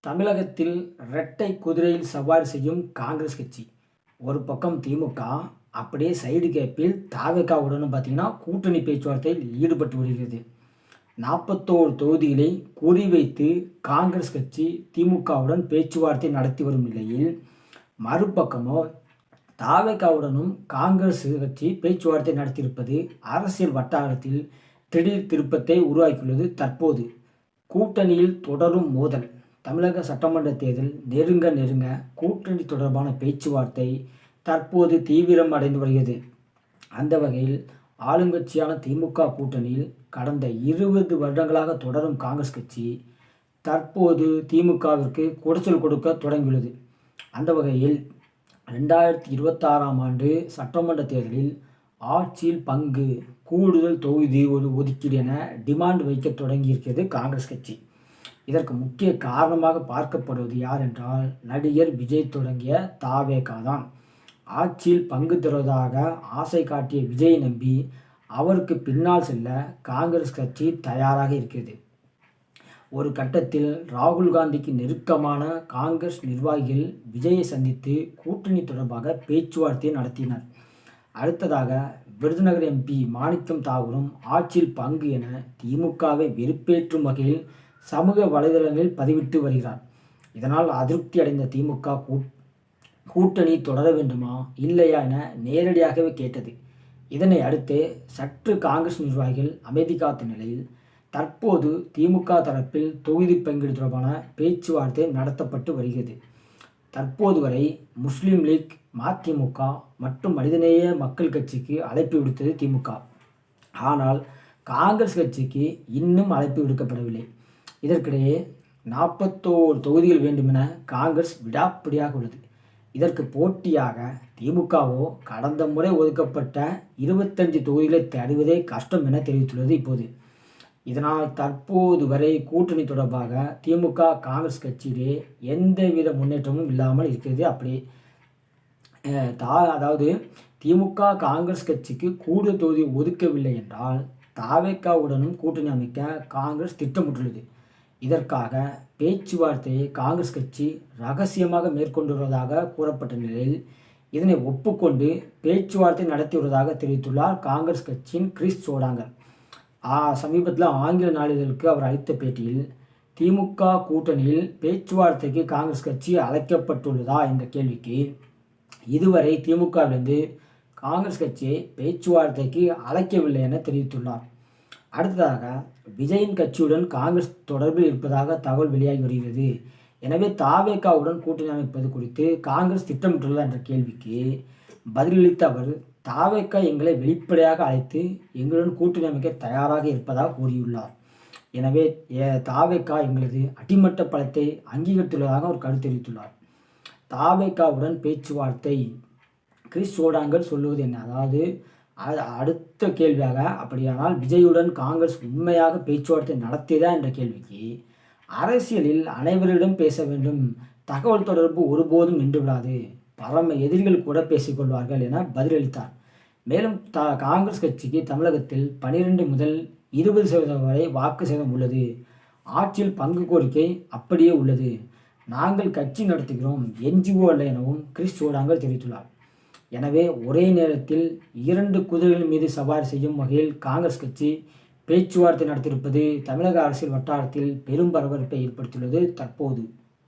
தமிழகத்தில் இரட்டை குதிரையில் சவாரி செய்யும் காங்கிரஸ் கட்சி. ஒரு பக்கம் திமுக, அப்படியே சைடு கேப்பில் தாவேகாவுடன் பார்த்தீங்கன்னா கூட்டணி பேச்சுவார்த்தையில் ஈடுபட்டு வருகிறது. 41 தொகுதிகளை குறிவைத்து காங்கிரஸ் கட்சி திமுகவுடன் பேச்சுவார்த்தை நடத்தி வரும் நிலையில், மறுபக்கமோ தாவேகாவுடனும் காங்கிரஸ் கட்சி பேச்சுவார்த்தை நடத்தியிருப்பது அரசியல் வட்டாரத்தில் திடீர் திருப்பத்தை உருவாக்கியுள்ளது. தற்போது கூட்டணியில் தொடரும் மோதல். தமிழக சட்டமன்ற தேர்தல் நெருங்க கூட்டணி தொடர்பான பேச்சுவார்த்தை தற்போது தீவிரம் அடைந்து வருகிறது. அந்த வகையில் ஆளுங்கட்சியான திமுக கூட்டணியில் கடந்த 20 வருடங்களாக தொடரும் காங்கிரஸ் கட்சி தற்போது திமுகவிற்கு குடைச்சல் கொடுக்க தொடங்கியுள்ளது. அந்த வகையில் 2026ஆம் ஆண்டு சட்டமன்ற தேர்தலில் ஆட்சியில் பங்கு, கூடுதல் தொகுதி ஒதுக்கீடு என டிமாண்ட் வைக்க தொடங்கியிருக்கிறது காங்கிரஸ் கட்சி. இதற்கு முக்கிய காரணமாக பார்க்கப்படுவது யார் என்றால், நடிகர் விஜய் தொடங்கிய தாவேகா தான். ஆட்சியில் பங்கு தருவதாக ஆசை காட்டிய விஜயை நம்பி அவருக்கு பின்னால் செல்ல காங்கிரஸ் கட்சி தயாராக இருக்கிறது. ஒரு கட்டத்தில் ராகுல் காந்திக்கு நெருக்கமான காங்கிரஸ் நிர்வாகிகள் விஜயை சந்தித்து கூட்டணி தொடர்பாக பேச்சுவார்த்தை நடத்தினர். அடுத்ததாக விருதுநகர் எம்பி மாணிக்கம் தாகூரும் ஆட்சியில் பங்கு என திமுகவை வெறுப்பேற்றும் வகையில் சமூக வலைதளங்களில் பதிவிட்டு வருகிறார். இதனால் அதிருப்தி அடைந்த திமுக கூட்டணி தொடர வேண்டுமா இல்லையா என நேரடியாகவே கேட்டது. இதனை அடுத்து சற்று காங்கிரஸ் நிர்வாகிகள் அமைதி காத்த நிலையில் தற்போது திமுக தரப்பில் தொகுதி பங்கீடு தொடர்பான பேச்சுவார்த்தை நடத்தப்பட்டு வருகிறது. தற்போது வரை முஸ்லீம் லீக், மதிமுக மற்றும் மனிதநேய மக்கள் கட்சிக்கு அழைப்பு விடுத்தது திமுக. ஆனால் காங்கிரஸ் கட்சிக்கு இன்னும் அழைப்பு விடுக்கப்படவில்லை. இதற்கிடையே 41 தொகுதிகள் வேண்டுமென காங்கிரஸ் விடாப்பிடியாக உள்ளது. இதற்கு போட்டியாக திமுகவோ கடந்த முறை ஒதுக்கப்பட்ட 25 தொகுதிகளை தருவதே கஷ்டம் என தெரிவித்துள்ளது இப்போது. இதனால் தற்போது வரை கூட்டணி தொடர்பாக திமுக காங்கிரஸ் கட்சியிலே எந்தவித முன்னேற்றமும் இல்லாமல் இருக்கிறது. அப்படியே அதாவது திமுக காங்கிரஸ் கட்சிக்கு கூடுதல் தொகுதி ஒதுக்கவில்லை என்றால் தாவேகாவுடனும் கூட்டணி அமைக்க காங்கிரஸ் திட்டமிட்டுள்ளது. இதற்காக பேச்சுவார்த்தையை காங்கிரஸ் கட்சி ரகசியமாக மேற்கொண்டு வருவதாக கூறப்பட்ட நிலையில் இதனை ஒப்புக்கொண்டு பேச்சுவார்த்தை நடத்தி வருவதாக தெரிவித்துள்ளார் காங்கிரஸ் கட்சியின் கிறிஸ் சோடாங்கர். சமீபத்தில் ஆங்கில நாளிதழுக்கு அவர் அளித்த பேட்டியில், திமுக கூட்டணியில் பேச்சுவார்த்தைக்கு காங்கிரஸ் கட்சி அழைக்கப்பட்டுள்ளதா என்ற கேள்விக்கு, இதுவரை திமுகவிலிருந்து காங்கிரஸ் கட்சியை பேச்சுவார்த்தைக்கு அழைக்கவில்லை என தெரிவித்துள்ளார். அடுத்ததாக விஜயின் கட்சியுடன் காங்கிரஸ் தொடர்பில் இருப்பதாக தகவல் வெளியாகி வருகிறது. எனவே தாவேகாவுடன் கூட்டணி அமைப்பது குறித்து காங்கிரஸ் திட்டமிட்டுள்ளதா என்ற கேள்விக்கு பதிலளித்த அவர், தாவேகா எங்களை வெளிப்படையாக அழைத்து எங்களுடன் கூட்டணி அமைக்க தயாராக இருப்பதாக கூறியுள்ளார். எனவே தாவேகா எங்களது அடிமட்ட பலத்தை அங்கீகரித்துள்ளதாக அவர் கருத்து தெரிவித்துள்ளார். தாவேகாவுடன் பேச்சுவார்த்தை கிறிஸ் சோடாங்கர் சொல்லுவது என்ன? அதாவது அடுத்த கேள்வியாக, அப்படியானால் விஜயுடன் காங்கிரஸ் உண்மையாக பேச்சுவார்த்தை நடத்தியதா என்ற கேள்விக்கு, அரசியலில் அனைவரிடம் பேச வேண்டும், தகவல் தொடர்பு ஒருபோதும் நின்றுவிடாது, பரம எதிரிகள் கூட பேசிக்கொள்வார்கள் என பதிலளித்தார். மேலும் காங்கிரஸ் கட்சிக்கு தமிழகத்தில் 12 முதல் 20% வரை வாக்கு சேதம் உள்ளது. ஆட்சியில் பங்கு கோரிக்கை அப்படியே உள்ளது. நாங்கள் கட்சி நடத்துகிறோம், NGO அல்ல எனவும் கிறிஸ் சோடாங்கர் தெரிவித்துள்ளார். எனவே ஒரே நேரத்தில் 2 குதிரைகள் மீது சவாரி செய்யும் வகையில் காங்கிரஸ் கட்சி பேச்சுவார்த்தை நடத்தியிருப்பது தமிழக அரசியல் வட்டாரத்தில் பெரும் பரபரப்பை ஏற்படுத்தியுள்ளது தற்போது.